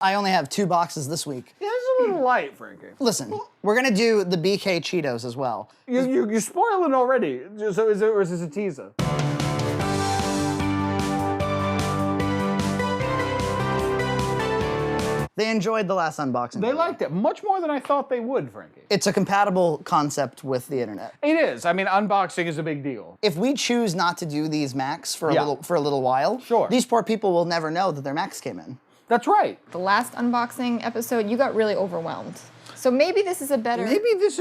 I only have 2 boxes this week. Yeah, it's a little light, Frankie. Listen, we're gonna do the BK Cheetos as well. You're spoiling already. So or is this a teaser? They enjoyed the last unboxing. They liked it much more than I thought they would, Frankie. It's a compatible concept with the internet. It is. I mean, unboxing is a big deal. If we choose not to do these Macs for a little while, sure, these poor people will never know that their Macs came in. That's right. The last unboxing episode, you got really overwhelmed. So maybe this is a better... Maybe this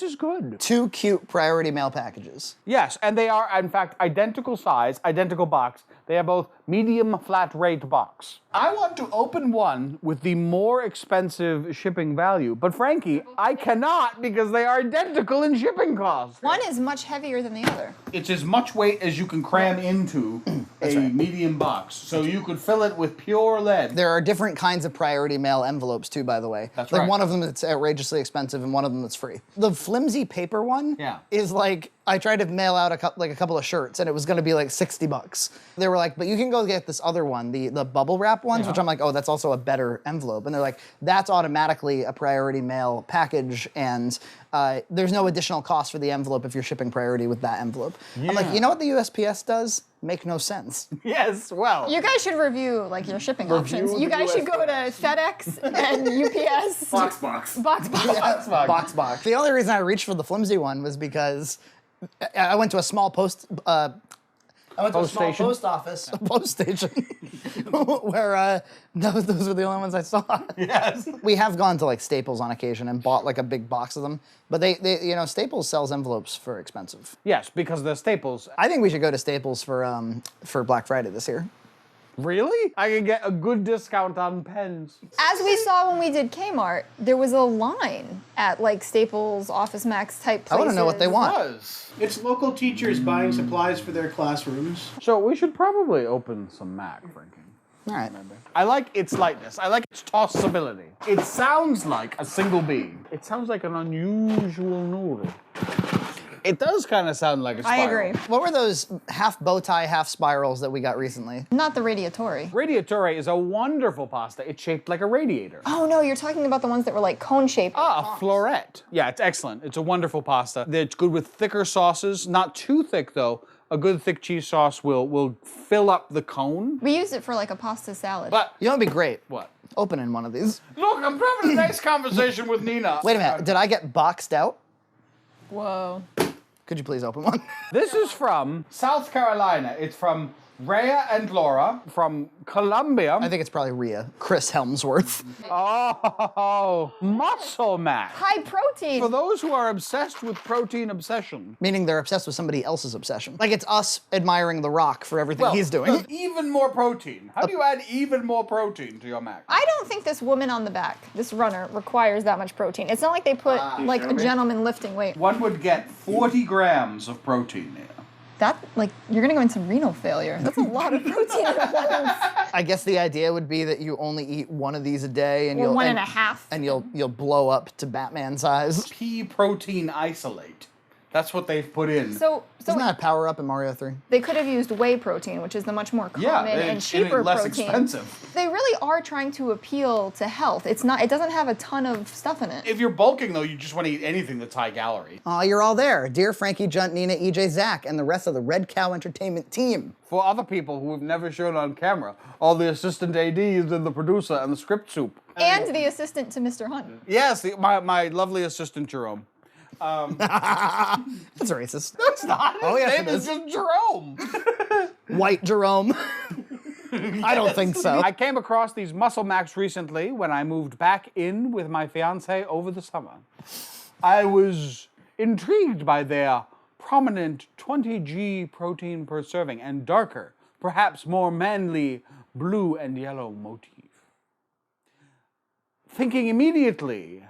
is good. 2 cute priority mail packages. Yes, and they are, in fact, identical size, identical box. They are both medium flat rate box. I want to open one with the more expensive shipping value, but Frankie, I cannot because they are identical in shipping costs. One is much heavier than the other. It's as much weight as you can cram into a medium box, so you could fill it with pure lead. There are different kinds of priority mail envelopes too, by the way. That's like right. one of them that's outrageously expensive and one of them that's free. The flimsy paper one is like, I tried to mail out a couple of shirts and it was gonna be like $60. They were like, but you can go get this other one, the bubble wrap ones, which I'm like, oh, that's also a better envelope. And they're like, that's automatically a priority mail package and there's no additional cost for the envelope if you're shipping priority with that envelope. I'm like, you know what the USPS does? Make no sense. Yes, well. You guys should review like your shipping options. You guys should go to FedEx and UPS. BoxBox. The only reason I reached for the flimsy one was because I went to a small post office, a post station, where those were the only ones I saw. Yes. We have gone to like Staples on occasion and bought like a big box of them, but they Staples sells envelopes for expensive. Yes, because they're Staples. I think we should go to Staples for Black Friday this year. Really? I can get a good discount on pens. As we saw when we did Kmart, there was a line at like Staples, Office Max type places. I want to know what they want. It's local teachers buying supplies for their classrooms. So we should probably open some Mac, Frankie. All right. I like its lightness. I like its tossability. It sounds like a single bean. It sounds like an unusual noodle. It does kind of sound like a spiral. I agree. What were those half bow tie, half spirals that we got recently? Not the Radiatori. Radiatori is a wonderful pasta. It's shaped like a radiator. Oh no, you're talking about the ones that were like cone shaped. Ah, a floret. Yeah, it's excellent. It's a wonderful pasta. It's good with thicker sauces. Not too thick though. A good thick cheese sauce will fill up the cone. We used it for like a pasta salad. But You know what'd be great? what? Opening one of these. Look, I'm having a nice conversation with Nina. Wait a minute, did I get boxed out? Whoa. Could you please open one? This is from South Carolina. It's from Rhea and Laura from Columbia. I think it's probably Rhea. Chris Helmsworth. Oh, muscle mac. High protein. For those who are obsessed with protein obsession. Meaning they're obsessed with somebody else's obsession. Like it's us admiring The Rock for everything he's doing. Even more protein. How do you add even more protein to your mac? I don't think this woman on the back, this runner, requires that much protein. It's not like they put like a gentleman lifting weight. One would get 40 grams of protein here. That, like, you're gonna go into renal failure. That's a lot of protein at once. I guess the idea would be that you only eat one of these a day and Or one and a half. And you'll blow up to Batman size. Pea protein isolate. That's what they've put in. So Isn't that a power up in Mario 3? they could have used whey protein, which is the much more common and cheaper less protein. expensive. They really are trying to appeal to health. It doesn't have a ton of stuff in it. If you're bulking, though, you just want to eat anything that's high calorie. Aw, you're all there. Dear Frankie, Junt, Nina, EJ, Zach, and the rest of the Red Cow Entertainment team. For other people who have never shown on camera, all the assistant ADs and the producer and the script soup. And the assistant to Mr. Hunt. Yes, my lovely assistant Jerome. That's racist. That's not. His yes, name it is just Jerome. White Jerome. I don't think so. I came across these Muscle Macs recently when I moved back in with my fiance over the summer. I was intrigued by their prominent 20g protein per serving and darker, perhaps more manly blue and yellow motif. Thinking immediately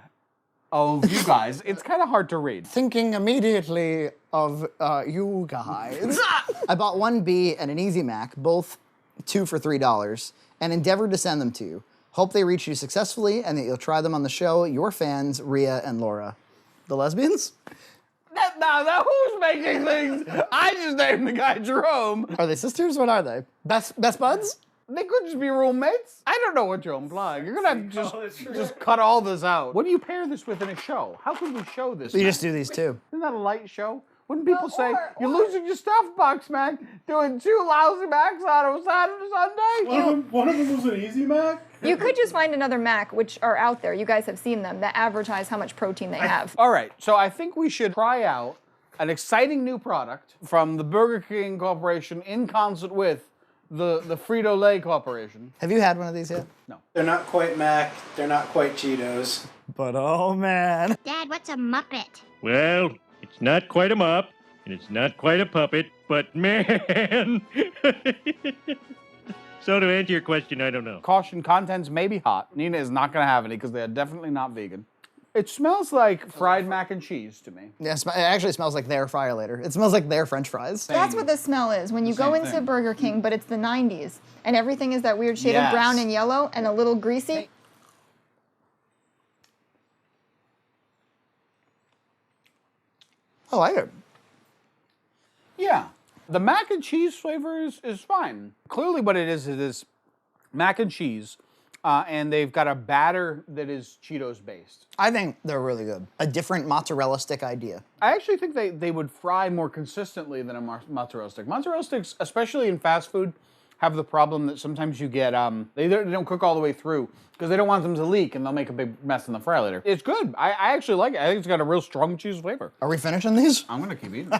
of you guys, it's kind of hard to read. Thinking immediately of you guys. I bought one B and an Easy Mac, both 2 for $3, and endeavored to send them to you. Hope they reach you successfully and that you'll try them on the show. Your fans, Rhea and Laura. The lesbians? Now who's making things? I just named the guy Jerome. Are they sisters? What are they? Best buds? They could just be roommates. I don't know what you're implying. You're gonna have to just cut all this out. What do you pair this with in a show? How could we show this? You just do these two. Isn't that a light show? Wouldn't people say, you're losing your stuff, BoxMac, doing 2 lousy Macs on a Saturday, Sunday? One of them was an Easy Mac. You could just find another Mac, which are out there. You guys have seen them, that advertise how much protein they have. All right, so I think we should try out an exciting new product from the Burger King Corporation in concert with the Frito-Lay Corporation. Have you had one of these yet? No. They're not quite Mac. They're not quite Cheetos. But oh man. Dad, what's a Muppet? Well, it's not quite a mop, and it's not quite a puppet, but man. So to answer your question, I don't know. Caution, contents may be hot. Nina is not going to have any because they are definitely not vegan. It smells like fried mac and cheese to me. Yeah, it actually smells like their fryer later. It smells like their French fries. That's what the smell is. When you go into Burger King, but it's the 90s, and everything is that weird shade of brown and yellow and a little greasy. I like it. Yeah. The mac and cheese flavor is fine. Clearly what it is mac and cheese, and they've got a batter that is Cheetos based. I think they're really good. A different mozzarella stick idea. I actually think they would fry more consistently than a mozzarella stick. Mozzarella sticks, especially in fast food, have the problem that sometimes you get, they don't cook all the way through because they don't want them to leak and they'll make a big mess in the fryer later. It's good. I actually like it. I think it's got a real strong cheese flavor. Are we finishing these? I'm gonna keep eating.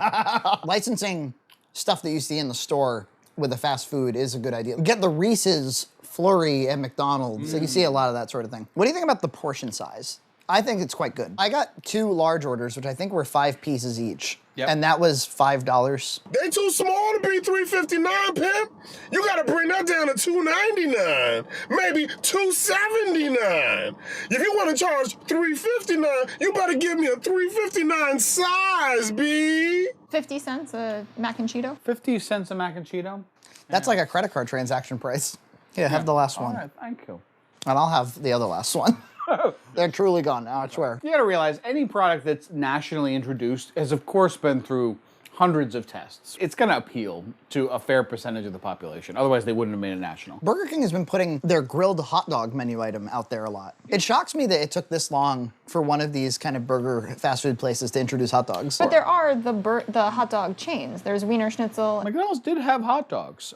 Licensing stuff that you see in the store with the fast food is a good idea. Get the Reese's Flurry at McDonald's. So you see a lot of that sort of thing. What do you think about the portion size? I think it's quite good. I got 2 large orders, which I think were 5 pieces each. Yep. And that was $5. They too small to be $3.59, pimp. You gotta bring that down to $2.99, maybe $2.79. If you wanna charge $3.59, you better give me a $3.59 size, B. 50 cents a mac and Cheeto. 50 cents a mac and Cheeto. That's like a credit card transaction price. Yeah, have the last one. All right, thank you. And I'll have the other last one. They're truly gone now, I swear. You gotta realize any product that's nationally introduced has of course been through hundreds of tests. It's gonna appeal to a fair percentage of the population. Otherwise they wouldn't have made it national. Burger King has been putting their grilled hot dog menu item out there a lot. It shocks me that it took this long for one of these kind of burger fast food places to introduce hot dogs. But there are the hot dog chains. There's Wiener Schnitzel. McDonald's did have hot dogs,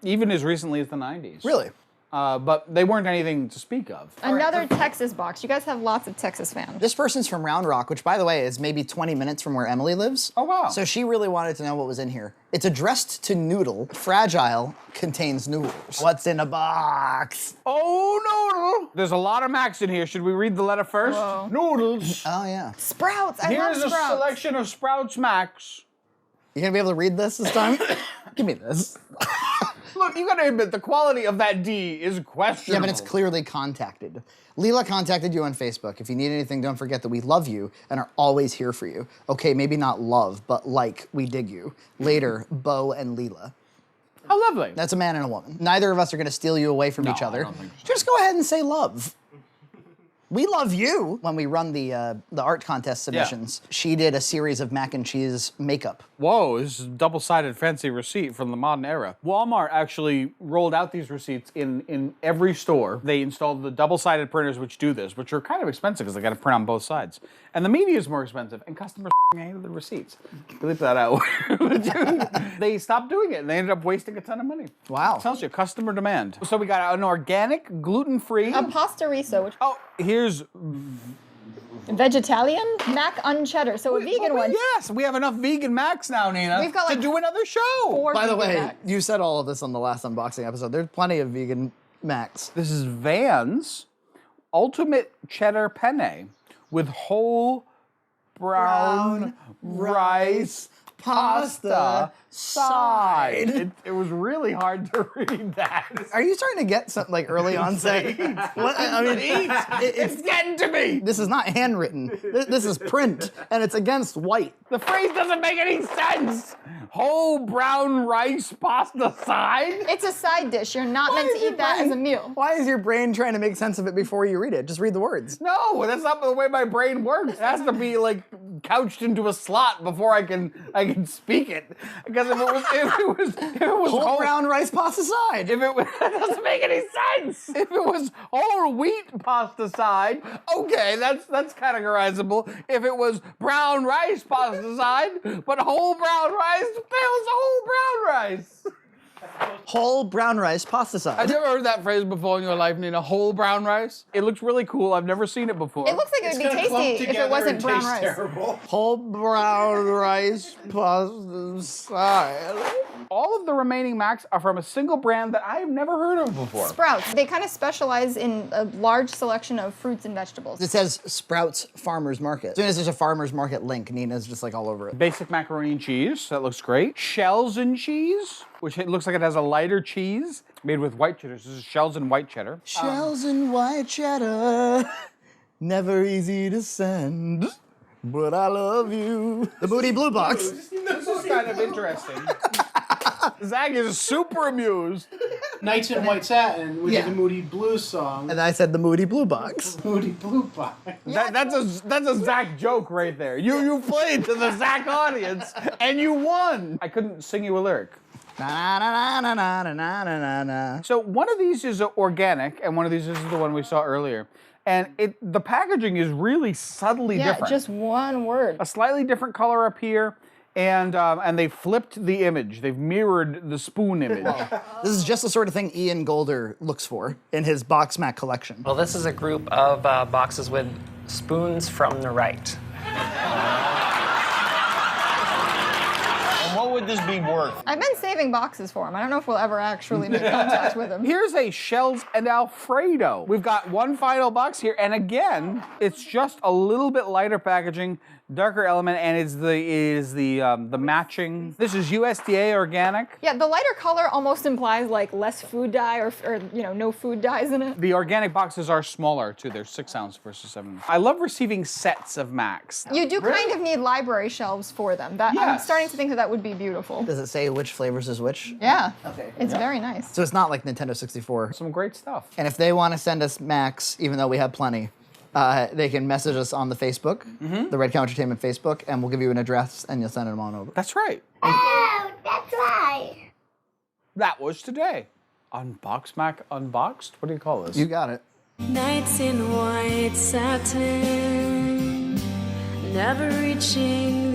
even as recently as the 90s. Really? But they weren't anything to speak of. Another Texas box. You guys have lots of Texas fans. This person's from Round Rock, which, by the way, is maybe 20 minutes from where Emily lives. Oh, wow. So she really wanted to know what was in here. It's addressed to Noodle. Fragile contains noodles. What's in a box? Oh, noodle! There's a lot of Macs in here. Should we read the letter first? Whoa. Noodles. Oh, yeah. Sprouts. I Here's love a Sprouts. selection of Sprouts Macs. You gonna be able to read this time? Give me this. Look, you gotta admit, the quality of that D is questionable. Yeah, but it's clearly contacted. Leela contacted you on Facebook. If you need anything, don't forget that we love you and are always here for you. Okay, maybe not love, but like, we dig you. Later, Bo and Leela. How lovely. That's a man and a woman. Neither of us are gonna steal you away from each I other. don't think so. Just go ahead and say love. We love you. When we run the art contest submissions, she did a series of mac and cheese makeup. Whoa, this is a double-sided fancy receipt from the modern era. Walmart actually rolled out these receipts in every store. They installed the double-sided printers which do this, which are kind of expensive because they got to print on both sides. And the media is more expensive, and customers hated the receipts. Bleep that out. They stopped doing it, and they ended up wasting a ton of money. Wow. Tells you, customer demand. So we got an organic, gluten-free... A pastorizo, which Oh, here's... vegetarian mac uncheddar, so a vegan one. Yes, we have enough vegan Macs now, Nina, We've got, like, to do another show. 4 By the vegan way, Macs. you said all of this on the last unboxing episode. There's plenty of vegan Macs. This is Van's Ultimate Cheddar Penne with whole brown rice pasta side. It was really hard to read that. Are you starting to get something like early onset? What? I mean, It's getting to me. this is not handwritten. This is print, and it's against white. The phrase doesn't make any sense. Whole brown rice pasta side? It's a side dish. You're not meant is to your eat that brain- as a meal. Why is your brain trying to make sense of it before you read it? Just read the words. No, that's not the way my brain works. It has to be like couched into a slot before I can speak it. Because if it was Whole brown rice pasta side. if it was, that doesn't make any sense. If it was whole wheat pasta side, okay, that's categorizable. If it was brown rice pasta side, but whole brown rice fails whole brown rice. Whole brown rice pasta side. I've never heard that phrase before in your life, Nina. Whole brown rice. It looks really cool. I've never seen it before. It looks like it would be tasty if it wasn't brown rice. Terrible. Whole brown rice pasta side. All of the remaining Macs are from a single brand that I have never heard of before. Sprouts. They kind of specialize in a large selection of fruits and vegetables. It says Sprouts Farmers Market. As soon as there's a Farmers Market link, Nina's just like all over it. Basic macaroni and cheese. That looks great. Shells and cheese, which it looks like it has a lighter cheese made with white cheddar. This is shells and white cheddar. Shells and white cheddar, never easy to send, but I love you. The Moody Blue Box. This is kind of interesting. Zach is super amused. Nights in White Satin, which Yeah. is a Moody Blues song. And I said the Moody Blue Box. Moody Blue Box. That's a Zach joke right there. You played to the Zach audience and you won. I couldn't sing you a lyric. Na na na na na na na na. So one of these is organic, and one of these is the one we saw earlier. And the packaging is really subtly Yeah, different. just one word. A slightly different color up here, and they flipped the image. They've mirrored the spoon image. This is just the sort of thing Ian Golder looks for in his BoxMac collection. Well, this is a group of boxes with spoons from the right. And what would this be worth? I've been saving boxes for him. I don't know if we'll ever actually make contact with him. Here's a shells and Alfredo. We've got one final box here, and again, it's just a little bit lighter packaging, darker element, and it is the matching. This is USDA organic. Yeah, the lighter color almost implies like less food dye or no food dyes in it. The organic boxes are smaller too. They're 6 ounce versus 7. I love receiving sets of Macs. You do kind of need library shelves for them. I'm Yes. starting to think that would be beautiful. Does it say which flavors is which? Yeah. Okay. It's very nice. So it's not like Nintendo 64. Some great stuff. And if they want to send us Macs, even though we have plenty, they can message us on the Facebook, the Red Cow Entertainment Facebook, and we'll give you an address and you'll send them on over. That's right. Oh, that's right. That was today on BoxMac Unboxed. What do you call this? You got it. Nights in white satin, never reaching